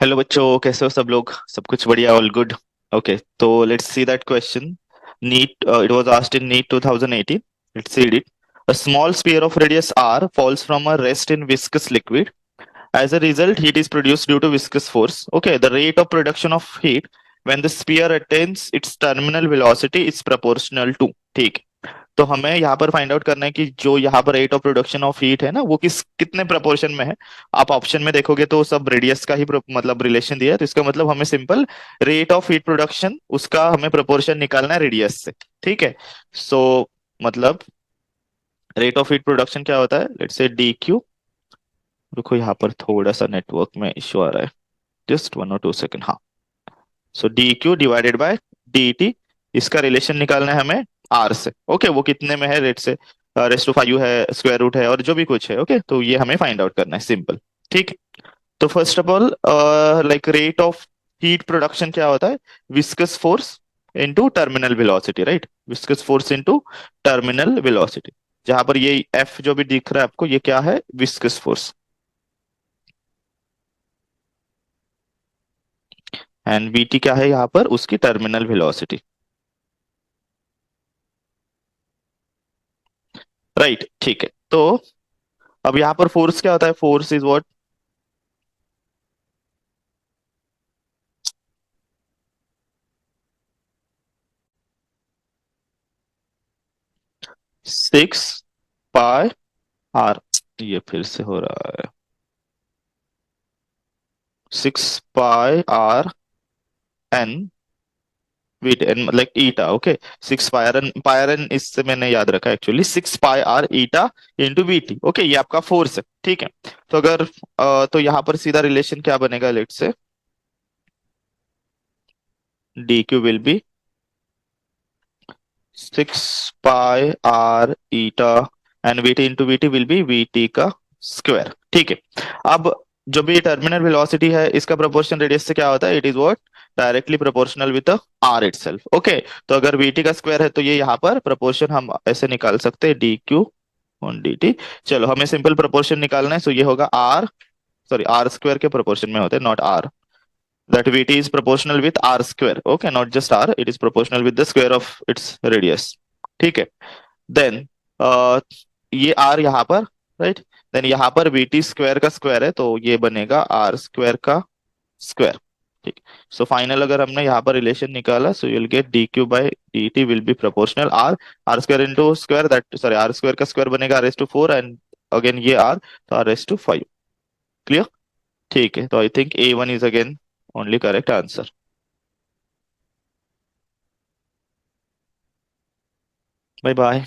Hello बच्चों, कैसे हो सब लोग? सब कुछ बढ़िया, ऑल गुड। ओके, तो let's see that question. NEET, it was asked in NEET 2018. Let's see it. A small sphere of radius r falls from a rest in viscous liquid. As a result, heat is produced due to viscous force. Okay, the rate of production of heat when the sphere attains its terminal velocity is proportional to. ठीक. तो हमें यहाँ पर find out करना है कि जो यहाँ पर rate of production of heat है ना, वो कितने प्रपोर्शन में है. आप ऑप्शन में देखोगे तो सब रेडियस का ही मतलब रिलेशन दिया है, तो इसका मतलब हमें simple rate of heat production उसका हमें प्रोपोर्शन निकालना है रेडियस से. ठीक है. सो मतलब रेट ऑफ हीट प्रोडक्शन क्या होता है? Let's say D Q. रुको, यहाँ पर थोड़ा सा नेटवर्क में इश्यू आ रहा है. जस्ट 1 और 2 सेकेंड. हाँ. So D Q divided by D T. इसका रिलेशन निकालना है हमें आर से. ओके, वो कितने में है? रेट से रेस टू 5 है, स्क्वायर रूट है और जो भी कुछ है. ओके, तो ये हमें फाइंड आउट करना है, सिंपल. ठीक. तो first of all, like rate of heat production क्या होता है? Viscous force into terminal velocity, right? Viscous force into terminal velocity. जहां पर ये एफ जो भी दिख रहा है आपको, ये क्या है? Viscous force. एंड वीटी क्या है यहाँ पर? उसकी टर्मिनल वेलोसिटी. राइट, ठीक है. तो अब यहाँ पर फोर्स क्या होता है? Force is what? 6 pi R. ये फिर से हो रहा है. 6 पाई आर एन वीट N, like eta. Okay. 6 pi R N इससे मैंने याद रखा actually. 6 pi R eta into VT. Okay, ये आपका फोर्स है. ठीक है. तो अगर तो यहाँ पर सीधा रिलेशन क्या बनेगा? Let say D Q will be 6 pi R eta and VT into VT will be VT का स्क्वायर. ठीक है. अब जो भी टर्मिनल वेलोसिटी है, इसका प्रोपोर्शन रेडियस से क्या होता है? It is what? Directly proportional with R itself. Okay. तो अगर वीटी का स्क्वायर है तो ये यहाँ पर प्रोपोर्शन हम ऐसे निकाल सकते हैं, D Q on D T. चलो, हमें सिंपल प्रोपोर्शन निकालना है. सो ये होगा आर, सॉरी, आर स्क्वायर के प्रोपोर्शन में होते हैं, not R. That VT is proportional with R square. Okay, not just R, it is proportional with the square of its radius. ठीक है. देन ये R यहाँ पर, राइट? देन यहाँ पर VT स्क्वायर का स्क्वायर है, तो ये बनेगा R स्क्वायर का स्क्वायर. ठीक. सो फाइनल अगर हमने यहाँ पर रिलेशन निकाला, so you'll get D Q by D T will be proportional R. R square into square, that sorry, R square का स्क्वायर बनेगा R S to 4 and again ये आर, तो आर एस टू 5. क्लियर? ठीक है. तो I think A1 is again only correct answer. Bye bye.